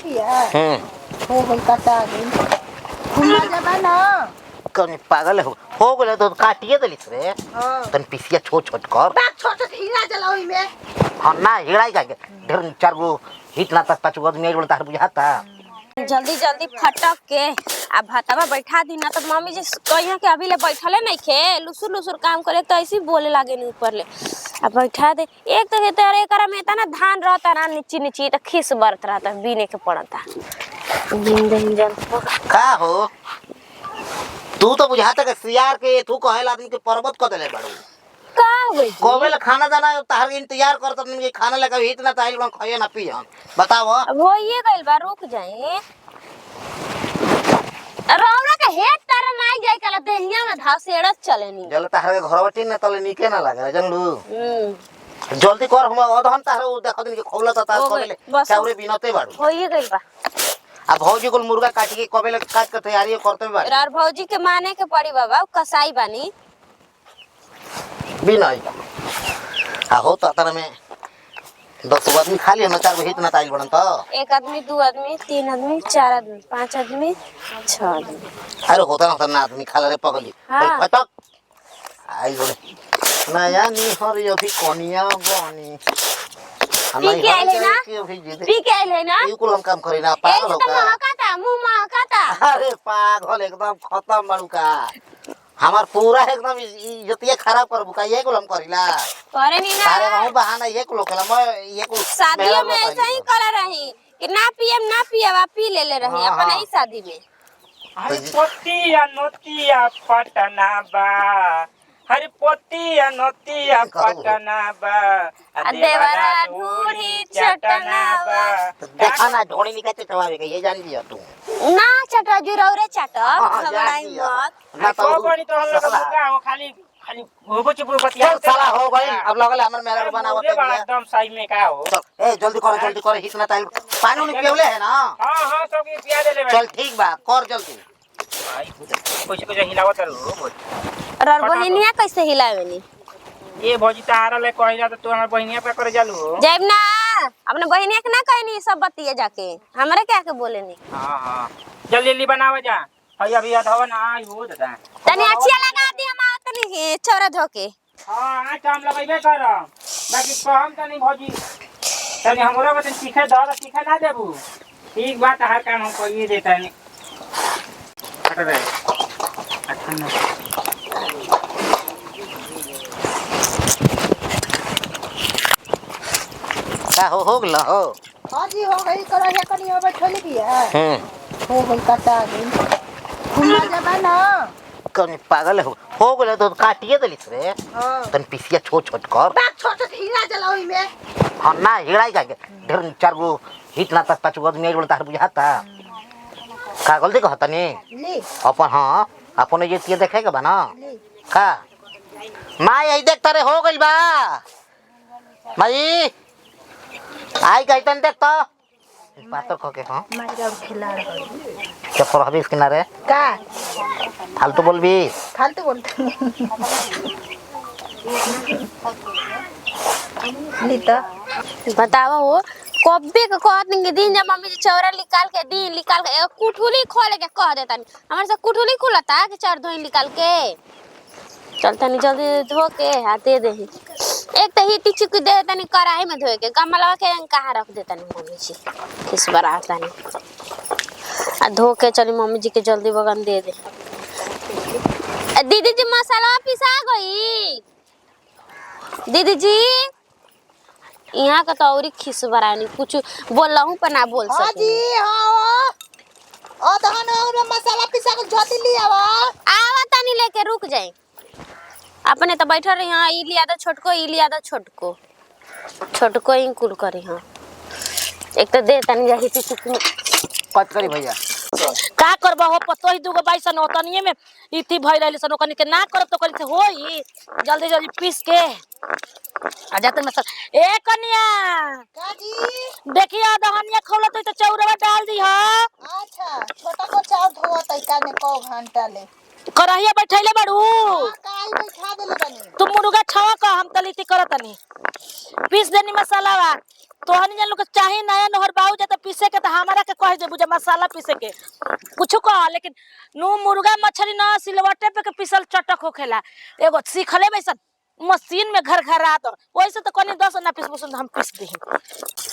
बैठोली बिया हो गई कटा गई घुमा जाबा ना कौन पागल हो गेले तो काटिए देलिस रे तन पिसिया छोट छोट कर बाग छोट छोट हीरा जलाओ में हां ना हिड़ाई का ढेर चार गो हिट ना तक पांच गो आदमी बोलता है बुझाता जल्दी जल्दी फटक के आ भातवा बैठा दी ना तो मम्मी जी कहिया के अभी ले बैठले नहीं खे लुसुर लुसुर काम करे तो ऐसे बोले लागे नहीं ऊपर ले आ बैठा दे एक तो कहते अरे एकरा में ना धान रहता ना नीचे नीचे तो खिस बरत रहता बीने के पड़ता दिन दिन जल का हो तू तो बुझाता के सियार के तू कहेला आदमी के पर्वत क देले बाड़ू का होई कोबेल खाना दाना तार इंतजार करत आदमी के खाना लेके हिट ना ताइल बन खाए ना पिए बताओ वो ये गइल बा रुक जाई रौरा के हेट तारा नहीं जाई कला देहिया में धाव से एड़त चले नी जल तार के घरवटी न तले निके ना लागे जानलू जल्दी कर हम अधन तार देख दिन के खोला त तार कोबेल चाउरे बिनते बाड़ू हो ये गइल बा आ भौजी को मुर्गा काट के कोबेल काट के तैयारी करते बाड़ू रार भौजी के माने के पड़ी बाबा कसाई बानी बिनाई आ हो त तार में 10 आदमी खाली हम चार गो हिट ना ताइल बनन त एक आदमी दो आदमी तीन आदमी चार आदमी पांच आदमी छह आदमी अरे होता ना आदमी खाला रे पगली हाँ। फटक आई गोरे नया नी हर अभी कोनिया बनी पी के आइले ना पी के आइले ना ये कुल हम काम करे ना एक पागल हो तो का महकाता मुंह महकाता अरे पागल एकदम खत्म बाड़ू का हमार पूरा एकदम इज्जतिया खराब कर बुका ये कुल हम करिला करे नी सारे ना बहु बहाना ये कुल कला मैं ये कुल शादी में ऐसा ही करे रही कि ना पिए वा पी ले रही हाँ, अपन हाँ। ही शादी में हरि पोतिया नोतिया पटना बा हरि पोतिया नोतिया पटना बा देवरा ढूढ़ी चटना बा देखा ना ढोड़ी निकालते चवावे के ये जान लिया तू ना चटा जुरौरे चटा हाँ, घबराई जान लिया। मत ना तो बनी तो हम लोग का हो खाली खाली होबो चुप बतिया चल साला हो गई अब लगल हमर मेरा बनावत ये बड़ा है एकदम सही में का हो चल ए जल्दी कर हिट ना ताइल पानी नहीं पियोले है ना हां हां सब के पिया दे ले चल ठीक बा कर जल्दी भाई कुछ हिलावत रहो और बहनिया कैसे हिलावेनी ये भौजी तारा ले कहि जा तो हमर बहनिया पे करे जालू जब ना अपने बहनिया के ना कहनी सब बतिया जाके हमरे क्या के बोलेनी हां हां जल्दी जल्दी बनावा जा हई अभी अधवा ना आई हो दादा तनी अच्छिया लगा दी हम तनी चौरा धोके हां आज काम लगैबे करम बाकी कहम तनी भौजी तनी हमरो के सीखे दर सीखे ना देबू ठीक बात हर काम हम करिए देता नहीं हट रे का हो गला हो हां जी हो गई करा है कनी बैठोली बिया हो गई कटा गई घुमा जाबा ना कौन पागल हो गेले तो काटिए देलिस रे तन पिसिया छोट छोट कर बाग छोट छोट हीरा जलाओ में हां ना हिड़ाई का ढेर चार गो हिट ना तक पांच गो आदमी बोलता है बुझाता का गलती कहता नी ली अपन हां अपन ये तिए देखे के बा ना ली का माई आई देख तारे हो गइल बा माई आई गइतन देख तो पातर खके हां मारा खिला क्या पर हबीस किनारे का फालतू बोलबी फालतू बोलते ली तो बतावा हो कब्बे के कहत नहीं दिन जब मम्मी चौरा निकाल के दिन निकाल के एगो कुठुली खोल के कह देता हमारे से कुठुली खुलता कि चार धोई निकाल के चलता नहीं जल्दी धो के हाथ दे दे एक तो ही टिचुकी दे तनी कढ़ाई में धोए के गमला के कहाँ रख देता नहीं मम्मी जी किस बार आता नहीं आ धो के चली मम्मी जी के जल्दी बगन दे दे दीदी जी मसाला पिसा गई दीदी जी यहाँ का तो और खिस बरानी कुछ बोल रहा हूँ पर ना बोल हां सकती जी हां ओ दहन और मसाला पिसा के झोती लिया आवा तनी लेके रुक जाए अपने तो बैठा रही हाँ ई लिया दो छोटको ही कुल करी हाँ एक तो दे तनी यही से कट करी भैया का करबा हो पतोही दुगो बाइसन ओतनिए में इति भई रहली सन ओकनी के ना करब तो करी से होई जल्दी जल्दी पीस के आ जाते मसल ए कनिया का जी देखिए दहनिया खोलत तो चौरवा डाल दी ह अच्छा छोटा को चाव धोवा तैका में को घंटा ले करहिया बैठैले बाड़ू काई बैठा देले बनी तुम मुर्गा छवा का हम तलीती करतनी पीस देनी मसालावा तोहनी जन लोग के चाहे नया नहर बाऊ जाता पीसे के तो हमारा के कह देबू जे मसाला पीसे के कुछ कह, लेकिन नू मुर्गा मछली ना सिलवटे पे के पीसल चटक होखेला। एगो सीखले वैसन मशीन में घर घर आत वैसे तो कनी 10 ना पीस हम पीस दी।